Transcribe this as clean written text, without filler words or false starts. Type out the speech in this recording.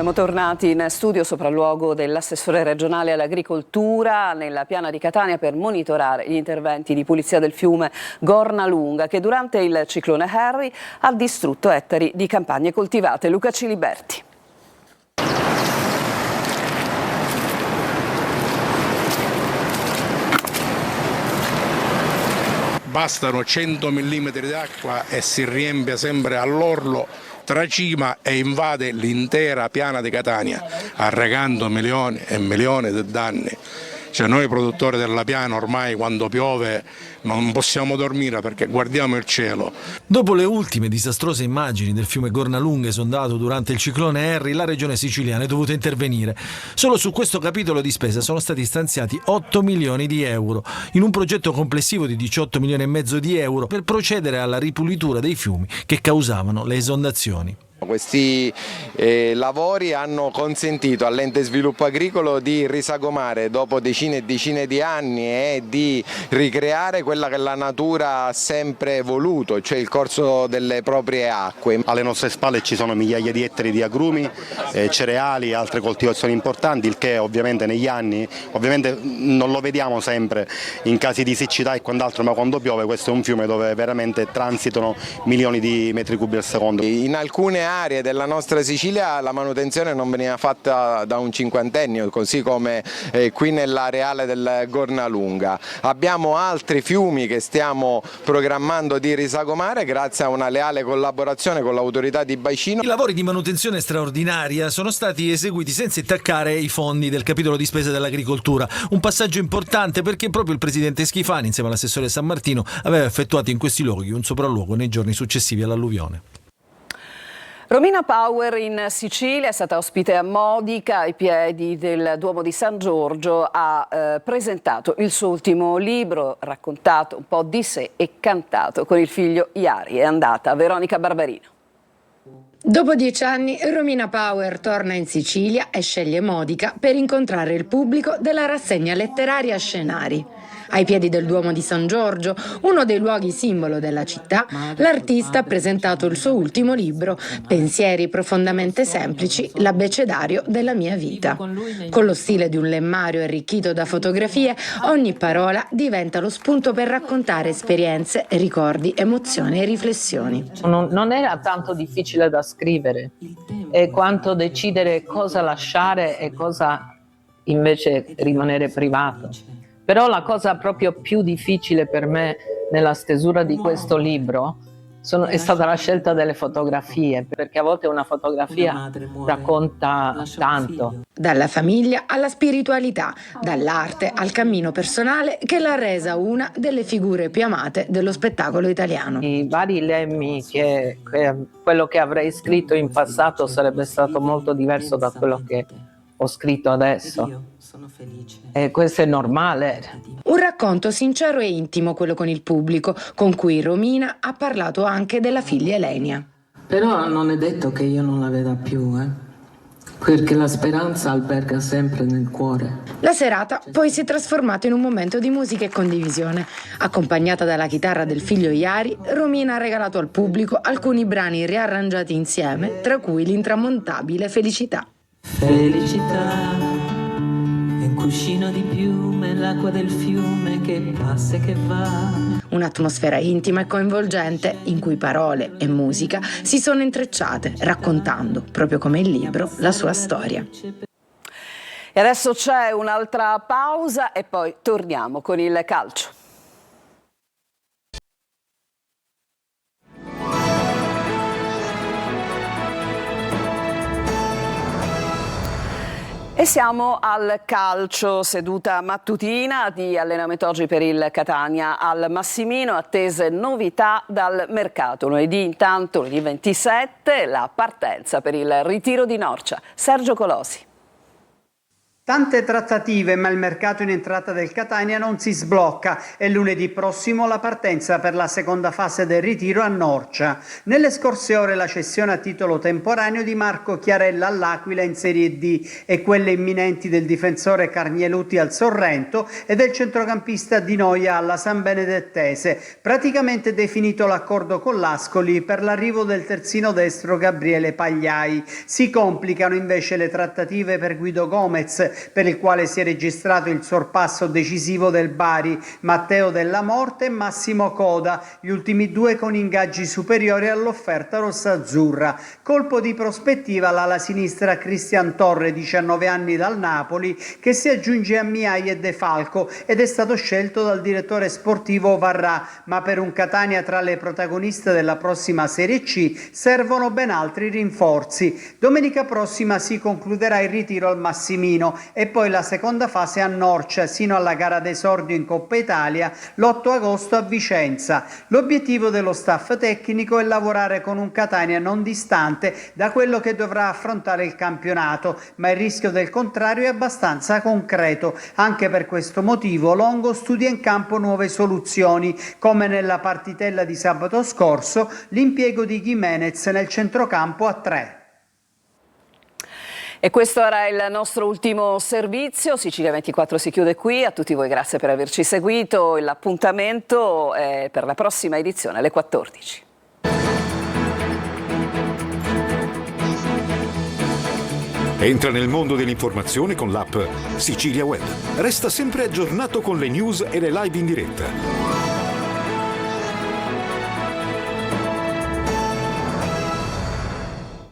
Siamo tornati in studio sopralluogo dell'assessore regionale all'agricoltura nella piana di Catania per monitorare gli interventi di pulizia del fiume Gornalunga che durante il ciclone Harry ha distrutto ettari di campagne coltivate. Luca Ciliberti. Bastano 100 mm di acqua e si riempie sempre all'orlo, tracima e invade l'intera piana di Catania, arrecando milioni e milioni di danni. Cioè noi produttori della piana ormai quando piove non possiamo dormire perché guardiamo il cielo. Dopo le ultime disastrose immagini del fiume Gornalunga esondato durante il ciclone Harry, la regione siciliana è dovuta intervenire. Solo su questo capitolo di spesa sono stati stanziati 8 milioni di euro, in un progetto complessivo di 18 milioni e mezzo di euro per procedere alla ripulitura dei fiumi che causavano le esondazioni. Questi lavori hanno consentito all'ente sviluppo agricolo di risagomare dopo decine e decine di anni e di ricreare quella che la natura ha sempre voluto, cioè il corso delle proprie acque. Alle nostre spalle ci sono migliaia di ettari di agrumi, cereali e altre coltivazioni importanti, il che ovviamente negli anni, ovviamente non lo vediamo sempre in casi di siccità e quant'altro, ma quando piove questo è un fiume dove veramente transitano milioni di metri cubi al secondo. In alcune aree della nostra Sicilia la manutenzione non veniva fatta da un cinquantennio, così come qui nell'areale del Gornalunga. Abbiamo altri fiumi che stiamo programmando di risagomare grazie a una leale collaborazione con l'autorità di bacino. I lavori di manutenzione straordinaria sono stati eseguiti senza intaccare i fondi del capitolo di spesa dell'agricoltura, un passaggio importante perché proprio il presidente Schifani insieme all'assessore San Martino aveva effettuato in questi luoghi un sopralluogo nei giorni successivi all'alluvione. Romina Power in Sicilia è stata ospite a Modica, ai piedi del Duomo di San Giorgio, ha presentato il suo ultimo libro, raccontato un po' di sé e cantato con il figlio Iari. È andata Veronica Barbarino. Dopo 10 anni Romina Power torna in Sicilia e sceglie Modica per incontrare il pubblico della rassegna letteraria Scenari. Ai piedi del Duomo di San Giorgio, uno dei luoghi simbolo della città, l'artista ha presentato il suo ultimo libro, Pensieri profondamente semplici, l'abbecedario della mia vita. Con lo stile di un lemmario arricchito da fotografie, ogni parola diventa lo spunto per raccontare esperienze, ricordi, emozioni e riflessioni. Non era tanto difficile da scrivere, quanto decidere cosa lasciare e cosa invece rimanere privato. Però la cosa proprio più difficile per me nella stesura di questo libro è stata la scelta delle fotografie, perché a volte una fotografia racconta tanto. Dalla famiglia alla spiritualità, dall'arte al cammino personale che l'ha resa una delle figure più amate dello spettacolo italiano. I vari lemmi che quello che avrei scritto in passato sarebbe stato molto diverso da quello che ho scritto adesso. E questo è normale. Un racconto sincero e intimo, quello con il pubblico, con cui Romina ha parlato anche della figlia Elenia. Però non è detto che io non la veda più, perché la speranza alberga sempre nel cuore. La serata poi si è trasformata in un momento di musica e condivisione. Accompagnata dalla chitarra del figlio Iari, Romina ha regalato al pubblico alcuni brani riarrangiati insieme, tra cui l'intramontabile Felicità. Felicità è un cuscino di piume, l'acqua del fiume che passa e che va. Un'atmosfera intima e coinvolgente in cui parole e musica si sono intrecciate, raccontando, proprio come il libro, la sua storia. E adesso c'è un'altra pausa e poi torniamo con il calcio. E siamo al calcio, seduta mattutina di allenamento oggi per il Catania al Massimino, attese novità dal mercato. Lunedì intanto, lunedì 27, la partenza per il ritiro di Norcia. Sergio Colosi. Tante trattative, ma il mercato in entrata del Catania non si sblocca e lunedì prossimo la partenza per la seconda fase del ritiro a Norcia. Nelle scorse ore la cessione a titolo temporaneo di Marco Chiarella all'Aquila in Serie D e quelle imminenti del difensore Carnieluti al Sorrento e del centrocampista Di Noia alla San Benedettese. Praticamente definito l'accordo con l'Ascoli per l'arrivo del terzino destro Gabriele Pagliai. Si complicano invece le trattative per Guido Gomez, per il quale si è registrato il sorpasso decisivo del Bari, Matteo Della Morte e Massimo Coda, gli ultimi due con ingaggi superiori all'offerta rossazzurra. Colpo di prospettiva l'ala sinistra Cristian Torre, 19 anni dal Napoli, che si aggiunge a Miai e De Falco ed è stato scelto dal direttore sportivo Varrà, ma per un Catania tra le protagoniste della prossima Serie C servono ben altri rinforzi. Domenica prossima si concluderà il ritiro al Massimino e poi la seconda fase a Norcia sino alla gara d'esordio in Coppa Italia l'8 agosto a Vicenza. L'obiettivo dello staff tecnico è lavorare con un Catania non distante da quello che dovrà affrontare il campionato, ma il rischio del contrario è abbastanza concreto. Anche per questo motivo Longo studia in campo nuove soluzioni, come nella partitella di sabato scorso l'impiego di Gimenez nel centrocampo a 3. E questo era il nostro ultimo servizio. Sicilia 24 si chiude qui. A tutti voi grazie per averci seguito. L'appuntamento è per la prossima edizione alle 14. Entra nel mondo dell'informazione con l'app Sicilia Web. Resta sempre aggiornato con le news e le live in diretta.